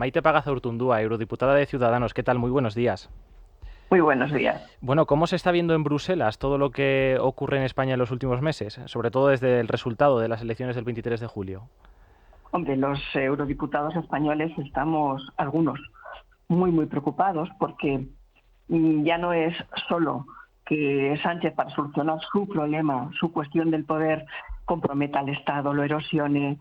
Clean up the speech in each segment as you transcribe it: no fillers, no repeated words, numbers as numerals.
Maite Pagazaurtundúa, eurodiputada de Ciudadanos. ¿Qué tal? Muy buenos días. Muy buenos días. Bueno, ¿cómo se está viendo en Bruselas todo lo que ocurre en España en los últimos meses? Sobre todo desde el resultado de las elecciones del 23 de julio. Hombre, los eurodiputados españoles estamos, algunos, muy preocupados porque ya no es solo que Sánchez, para solucionar su problema, su cuestión del poder, comprometa al Estado, lo erosione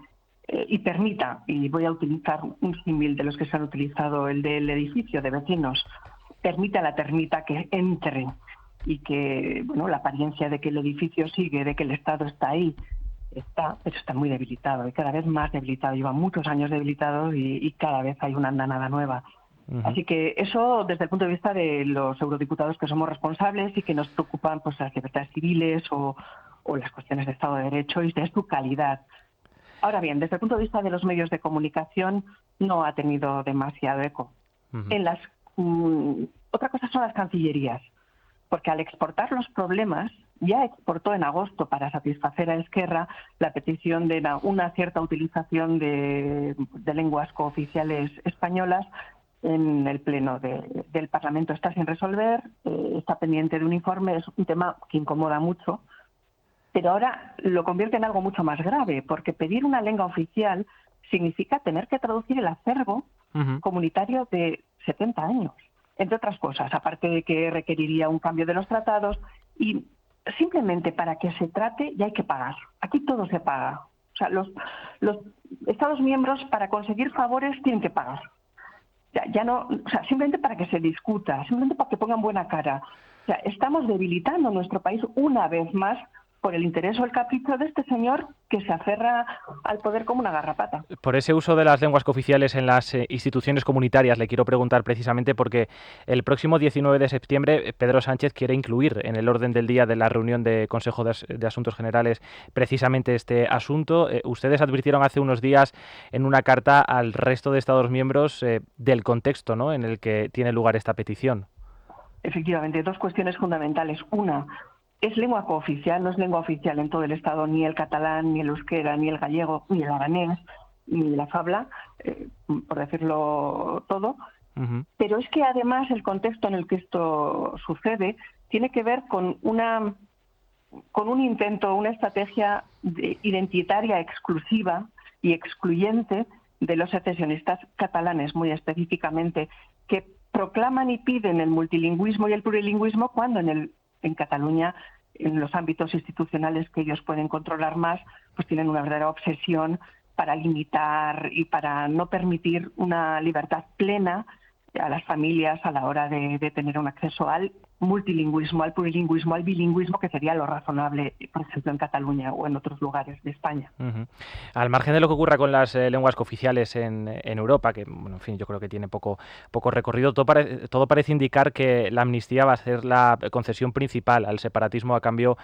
y permita, y voy a utilizar un símil de los que se han utilizado, el del edificio de vecinos, permite a la termita que entre y que, bueno, la apariencia de que el edificio sigue, de que el Estado está ahí, pero está muy debilitado y cada vez más debilitado. Lleva muchos años debilitado y cada vez hay una andanada nueva. Ujú. Así que eso, desde el punto de vista de los eurodiputados que somos responsables y que nos preocupan pues las libertades civiles o las cuestiones de Estado de Derecho y de su calidad. Ahora bien, desde el punto de vista de los medios de comunicación, no ha tenido demasiado eco. Ujú. En las Otra cosa son las cancillerías, porque al exportar los problemas, ya exportó en agosto para satisfacer a Esquerra la petición de una cierta utilización de lenguas cooficiales españolas en el Pleno del Parlamento. Está sin resolver, está pendiente de un informe, es un tema que incomoda mucho, pero ahora lo convierte en algo mucho más grave, porque pedir una lengua oficial significa tener que traducir el acervo Ujú. comunitario de 70 años, entre otras cosas, aparte de que requeriría un cambio de los tratados y simplemente para que se trate ya hay que pagar. Aquí todo se paga. O sea, los Estados miembros para conseguir favores tienen que pagar. Ya no, o sea, simplemente para que se discuta, simplemente para que pongan buena cara. O sea, estamos debilitando nuestro país una vez más por el interés o el capricho de este señor que se aferra al poder como una garrapata. Por ese uso de las lenguas cooficiales en las instituciones comunitarias le quiero preguntar precisamente porque el próximo 19 de septiembre Pedro Sánchez quiere incluir en el orden del día de la reunión de Consejo de Asuntos Generales precisamente este asunto. Ustedes advirtieron hace unos días en una carta al resto de Estados miembros del contexto, ¿no?, en el que tiene lugar esta petición. Efectivamente, dos cuestiones fundamentales. Una, es lengua cooficial, no es lengua oficial en todo el Estado, ni el catalán, ni el euskera, ni el gallego, ni el aranés, ni la fabla, por decirlo todo. Ujú. Pero es que además el contexto en el que esto sucede tiene que ver con un intento, una estrategia identitaria exclusiva y excluyente de los secesionistas catalanes, muy específicamente, que proclaman y piden el multilingüismo y el plurilingüismo cuando en Cataluña, en los ámbitos institucionales que ellos pueden controlar más, pues tienen una verdadera obsesión para limitar y para no permitir una libertad plena a las familias a la hora de tener un acceso al multilingüismo, al plurilingüismo, al bilingüismo, que sería lo razonable, por ejemplo, en Cataluña o en otros lugares de España. Ujú. Al margen de lo que ocurra con las lenguas cooficiales en Europa, que bueno, en fin, yo creo que tiene poco recorrido, todo parece indicar que la amnistía va a ser la concesión principal al separatismo a cambio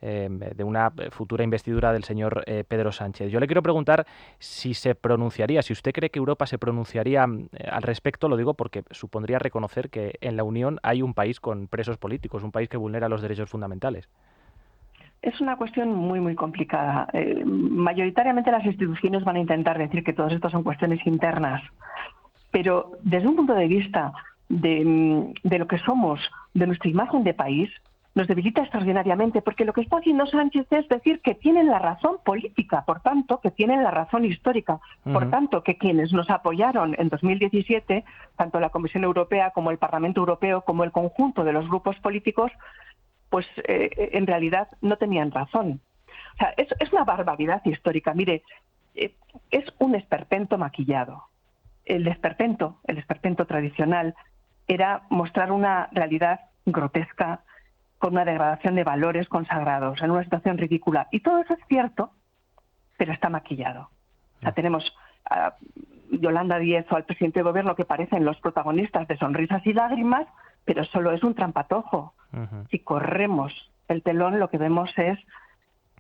de una futura investidura del señor Pedro Sánchez. Yo le quiero preguntar si se pronunciaría, si usted cree que Europa se pronunciaría al respecto, lo digo porque supondría reconocer que en la Unión hay un país con presos políticos, un país que vulnera los derechos fundamentales. Es una cuestión muy complicada. Mayoritariamente las instituciones van a intentar decir que todo esto son cuestiones internas, pero desde un punto de vista de lo que somos, de nuestra imagen de país, nos debilita extraordinariamente, porque lo que está haciendo Sánchez es decir que tienen la razón política, por tanto, que tienen la razón histórica, por Ujú. tanto, que quienes nos apoyaron en 2017, tanto la Comisión Europea como el Parlamento Europeo, como el conjunto de los grupos políticos, pues en realidad no tenían razón. O sea, es una barbaridad histórica. Mire, es un esperpento maquillado. El esperpento tradicional, era mostrar una realidad grotesca con una degradación de valores consagrados, en una situación ridícula. Y todo eso es cierto, pero está maquillado. O sea, tenemos a Yolanda Díez o al presidente de gobierno que parecen los protagonistas de Sonrisas y Lágrimas, pero solo es un trampatojo. Ujú. Si corremos el telón, lo que vemos es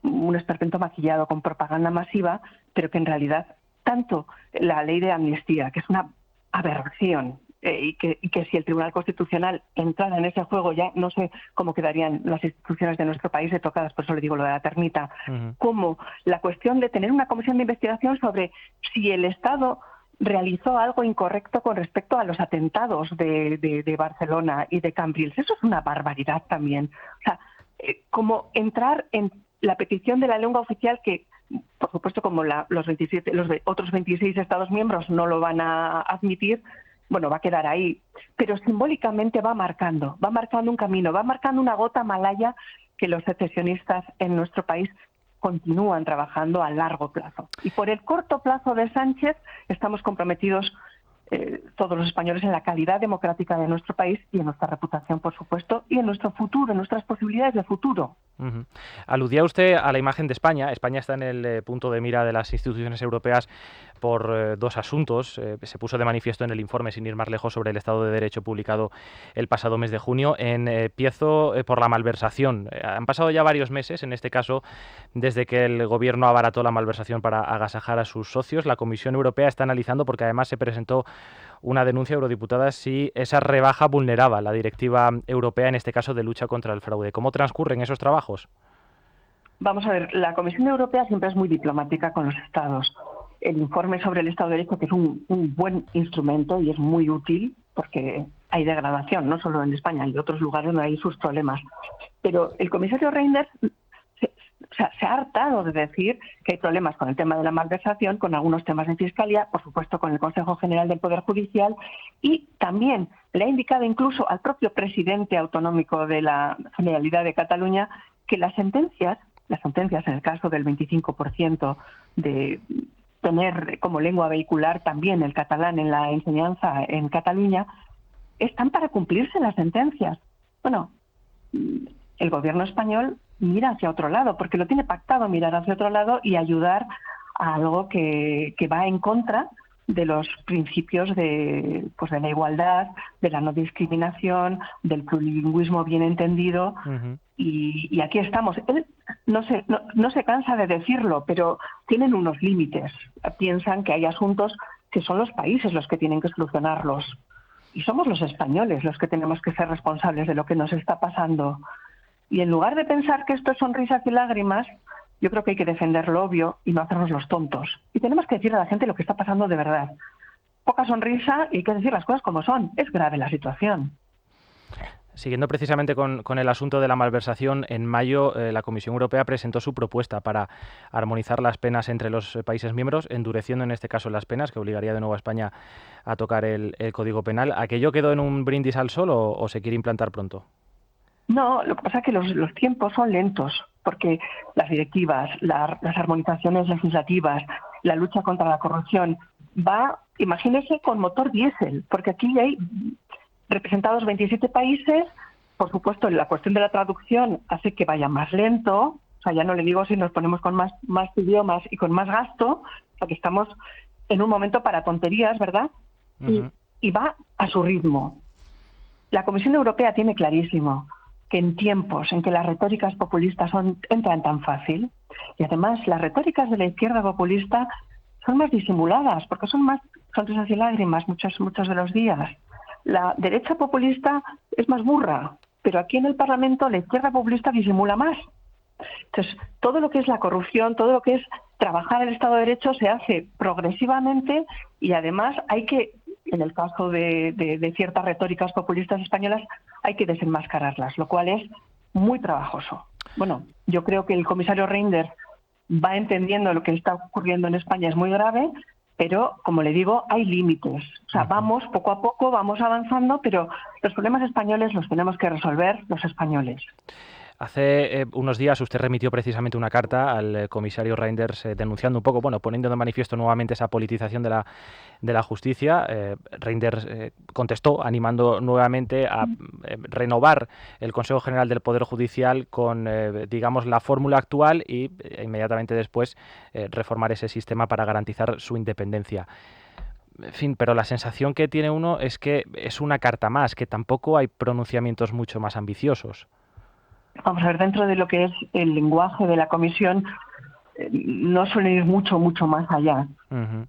un esperpento maquillado con propaganda masiva, pero que en realidad tanto la ley de amnistía, que es una aberración, y que si el Tribunal Constitucional entrara en ese juego, ya no sé cómo quedarían las instituciones de nuestro país de tocadas, por eso le digo lo de la termita, Ujú. como la cuestión de tener una comisión de investigación sobre si el Estado realizó algo incorrecto con respecto a los atentados de Barcelona y de Cambrils. Eso es una barbaridad también. O sea, como entrar en la petición de la lengua oficial que, por supuesto, como los otros 26 Estados miembros no lo van a admitir, bueno, va a quedar ahí. Pero simbólicamente va marcando un camino, va marcando una gota malaya que los secesionistas en nuestro país continúan trabajando a largo plazo. Y por el corto plazo de Sánchez estamos comprometidos todos los españoles en la calidad democrática de nuestro país y en nuestra reputación, por supuesto, y en nuestro futuro, en nuestras posibilidades de futuro. Uh-huh. Aludía usted a la imagen de España. España está en el punto de mira de las instituciones europeas por dos asuntos. Se puso de manifiesto en el informe, sin ir más lejos, sobre el Estado de Derecho publicado el pasado mes de junio. Empiezo por la malversación. Han pasado ya varios meses, en este caso, desde que el Gobierno abarató la malversación para agasajar a sus socios. La Comisión Europea está analizando, porque además se presentó una denuncia eurodiputada, si esa rebaja vulneraba la directiva europea, en este caso de lucha contra el fraude. ¿Cómo transcurren esos trabajos? Vamos a ver, la Comisión Europea siempre es muy diplomática con los Estados. El informe sobre el Estado de Derecho, que es un buen instrumento y es muy útil, porque hay degradación, no solo en España, hay otros lugares donde hay sus problemas. Pero el comisario Reynders se ha hartado de decir que hay problemas con el tema de la malversación, con algunos temas de fiscalía, por supuesto con el Consejo General del Poder Judicial, y también le ha indicado incluso al propio presidente autonómico de la Generalidad de Cataluña que las sentencias en el caso del 25% de tener como lengua vehicular también el catalán en la enseñanza en Cataluña, están para cumplirse las sentencias. Bueno, el gobierno español mira hacia otro lado, porque lo tiene pactado mirar hacia otro lado y ayudar a algo que va en contra de los principios de la igualdad, de la no discriminación, del plurilingüismo bien entendido. Uh-huh. Y aquí estamos. Él no se cansa de decirlo, pero tienen unos límites. Piensan que hay asuntos que son los países los que tienen que solucionarlos. Y somos los españoles los que tenemos que ser responsables de lo que nos está pasando. Y en lugar de pensar que esto es sonrisas y lágrimas, yo creo que hay que defender lo obvio y no hacernos los tontos. Y tenemos que decirle a la gente lo que está pasando de verdad. Poca sonrisa y hay que decir las cosas como son. Es grave la situación. Siguiendo precisamente con el asunto de la malversación, en mayo la Comisión Europea presentó su propuesta para armonizar las penas entre los países miembros, endureciendo en este caso las penas, que obligaría de nuevo a España a tocar el Código Penal. ¿Aquello quedó en un brindis al sol o se quiere implantar pronto? No, lo que pasa es que los tiempos son lentos, porque las directivas, las armonizaciones legislativas, la lucha contra la corrupción, imagínese, con motor diésel, porque aquí hay representados 27 países. Por supuesto, la cuestión de la traducción hace que vaya más lento. O sea, ya no le digo si nos ponemos con más idiomas y con más gasto, porque estamos en un momento para tonterías, ¿verdad? Uh-huh. Y va a su ritmo. La Comisión Europea tiene clarísimo que en tiempos en que las retóricas populistas entran tan fácil, y además las retóricas de la izquierda populista son más disimuladas, porque son más sonrisas y lágrimas muchos de los días. La derecha populista es más burra, pero aquí en el Parlamento la izquierda populista disimula más. Entonces, todo lo que es la corrupción, todo lo que es trabajar el Estado de Derecho se hace progresivamente y además hay que, en el caso de ciertas retóricas populistas españolas, hay que desenmascararlas, lo cual es muy trabajoso. Bueno, yo creo que el comisario Reynders va entendiendo lo que está ocurriendo en España es muy grave, pero, como le digo, hay límites. O sea, vamos poco a poco, vamos avanzando, pero los problemas españoles los tenemos que resolver los españoles. Hace unos días usted remitió precisamente una carta al comisario Reynders denunciando un poco, poniendo de manifiesto nuevamente esa politización de la justicia. Reynders contestó animando nuevamente a renovar el Consejo General del Poder Judicial con, digamos, la fórmula actual y inmediatamente después reformar ese sistema para garantizar su independencia. En fin, pero la sensación que tiene uno es que es una carta más, que tampoco hay pronunciamientos mucho más ambiciosos. Vamos a ver, dentro de lo que es el lenguaje de la Comisión, no suelen ir mucho más allá. Uh-huh.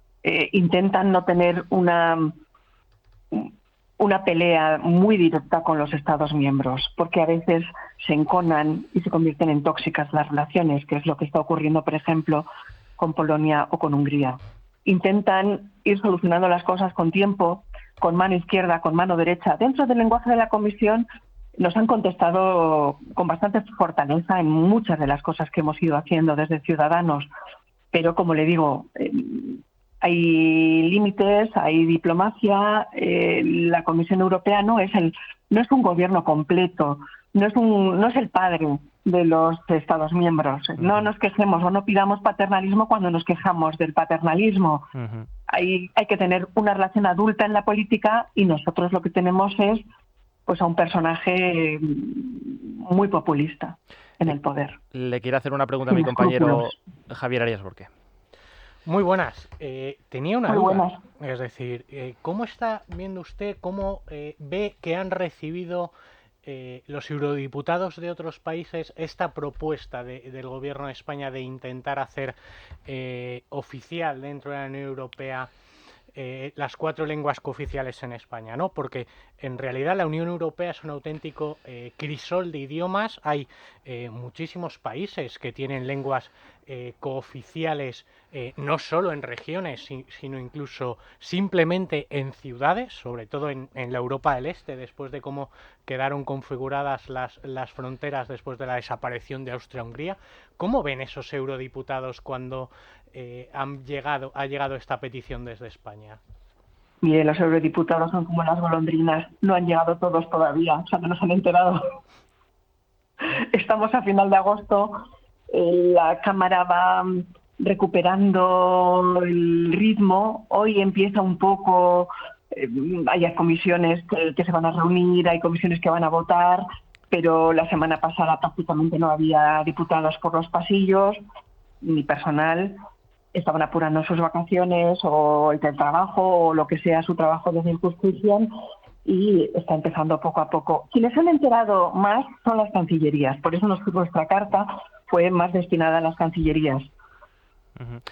Intentan no tener una pelea muy directa con los Estados miembros, porque a veces se enconan y se convierten en tóxicas las relaciones, que es lo que está ocurriendo, por ejemplo, con Polonia o con Hungría. intentan ir solucionando las cosas con tiempo, con mano izquierda, con mano derecha. Dentro del lenguaje de la Comisión nos han contestado con bastante fortaleza en muchas de las cosas que hemos ido haciendo desde Ciudadanos, pero como le digo, hay límites, hay diplomacia. La Comisión Europea no es un gobierno completo, no es el padre de los Estados miembros. No nos quejemos o no pidamos paternalismo cuando nos quejamos del paternalismo. Hay que tener una relación adulta en la política, y nosotros lo que tenemos es pues a un personaje muy populista en el poder. Le quiero hacer una pregunta a mi compañero Javier Arias Borque. Muy buenas. Tenía una Muy duda. buenas. Es decir, ¿cómo está viendo usted, cómo ve que han recibido los eurodiputados de otros países esta propuesta del Gobierno de España de intentar hacer oficial dentro de la Unión Europea las 4 lenguas cooficiales en España, ¿no? Porque en realidad la Unión Europea es un auténtico crisol de idiomas. Hay muchísimos países que tienen lenguas cooficiales, no solo en regiones, sino incluso simplemente en ciudades, sobre todo en la Europa del Este, después de cómo quedaron configuradas las fronteras después de la desaparición de Austria-Hungría. ¿Cómo ven esos eurodiputados cuando ha llegado esta petición desde España? Mire, los eurodiputados son como las golondrinas, no han llegado todos todavía, o sea, no nos han enterado. Estamos a final de agosto, la Cámara va recuperando el ritmo, hoy empieza un poco, hay comisiones que se van a reunir, hay comisiones que van a votar, pero la semana pasada prácticamente no había diputados por los pasillos, ni personal. Estaban apurando sus vacaciones o el trabajo o lo que sea su trabajo de circunscripción, y está empezando poco a poco. Quienes han enterado más son las cancillerías, por eso nuestra carta fue más destinada a las cancillerías,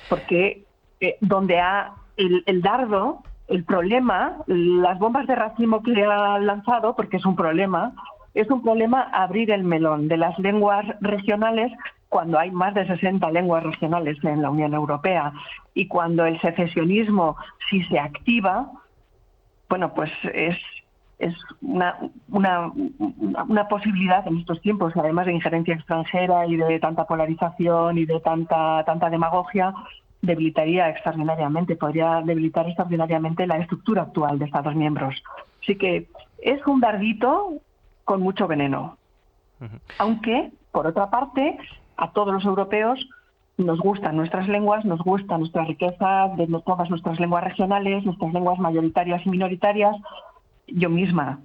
porque donde el dardo, el problema, las bombas de racimo que ha lanzado, porque es un problema abrir el melón de las lenguas regionales, cuando hay más de 60 lenguas regionales en la Unión Europea, y cuando el secesionismo, si se activa, bueno, pues es una posibilidad en estos tiempos, además de injerencia extranjera y de tanta polarización y de tanta demagogia, podría debilitar extraordinariamente la estructura actual de Estados miembros. Así que es un dardito con mucho veneno. Aunque, por otra parte, a todos los europeos nos gustan nuestras lenguas, nos gusta nuestra riqueza de todas nuestras lenguas regionales, nuestras lenguas mayoritarias y minoritarias. Yo misma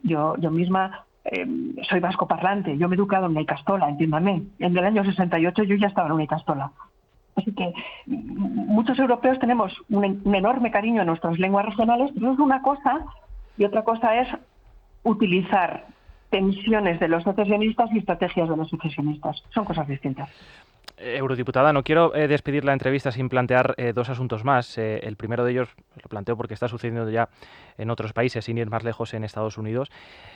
soy vascoparlante, yo me he educado en una icastola, entiéndame. En el año 68 yo ya estaba en una icastola. Así que muchos europeos tenemos un enorme cariño a nuestras lenguas regionales, pero es una cosa, y otra cosa es utilizar tensiones de los secesionistas y estrategias de los secesionistas. Son cosas distintas. Eurodiputada, no quiero despedir la entrevista sin plantear 2 asuntos más. El primero de ellos lo planteo porque está sucediendo ya en otros países, sin ir más lejos, en Estados Unidos.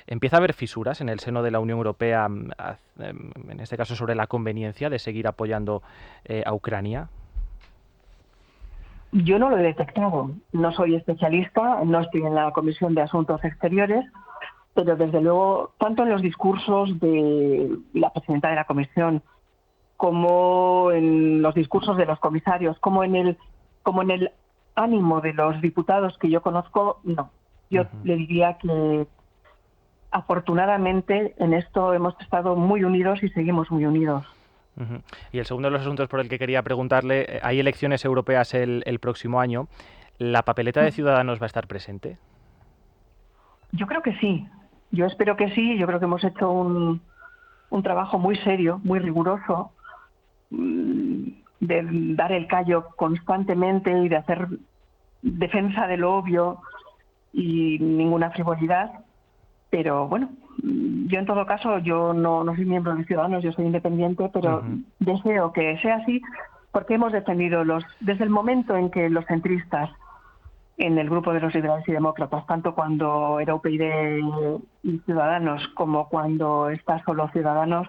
¿Empieza a haber fisuras en el seno de la Unión Europea, en este caso sobre la conveniencia de seguir apoyando a Ucrania? Yo no lo he detectado. No soy especialista, no estoy en la Comisión de Asuntos Exteriores, pero desde luego, tanto en los discursos de la presidenta de la Comisión, como en los discursos de los comisarios, como en el ánimo de los diputados que yo conozco, no. Yo le diría que afortunadamente en esto hemos estado muy unidos y seguimos muy unidos. Y el segundo de los asuntos por el que quería preguntarle, hay elecciones europeas el próximo año. ¿La papeleta de Ciudadanos va a estar presente? Yo creo que sí. Yo espero que sí. Yo creo que hemos hecho un trabajo muy serio, muy riguroso, de dar el callo constantemente y de hacer defensa de lo obvio y ninguna frivolidad. Pero bueno, yo en todo caso, yo no soy miembro de Ciudadanos, yo soy independiente, pero deseo que sea así, porque hemos defendido desde el momento en que los centristas en el grupo de los liberales y demócratas, tanto cuando era UPyD y Ciudadanos como cuando está solo Ciudadanos,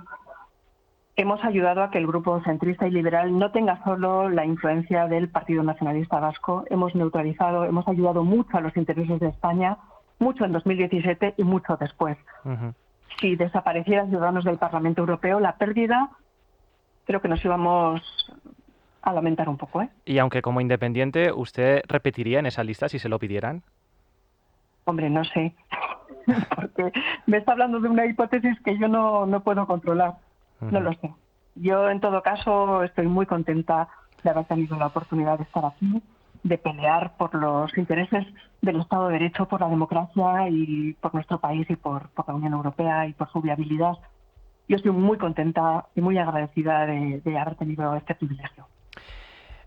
hemos ayudado a que el grupo centrista y liberal no tenga solo la influencia del Partido Nacionalista Vasco. Hemos neutralizado, hemos ayudado mucho a los intereses de España, mucho en 2017 y mucho después. Si desaparecieran Ciudadanos del Parlamento Europeo, la pérdida creo que nos íbamos a lamentar un poco, ¿eh? Y aunque como independiente, ¿usted repetiría en esa lista si se lo pidieran? Hombre, no sé, porque me está hablando de una hipótesis que yo no puedo controlar. No lo sé. Yo, en todo caso, estoy muy contenta de haber tenido la oportunidad de estar aquí, de pelear por los intereses del Estado de Derecho, por la democracia y por nuestro país y por la Unión Europea y por su viabilidad. Yo estoy muy contenta y muy agradecida de haber tenido este privilegio.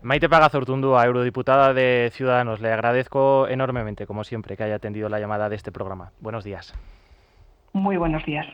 Maite Pagazortundu, eurodiputada de Ciudadanos, le agradezco enormemente, como siempre, que haya atendido la llamada de este programa. Buenos días. Muy buenos días.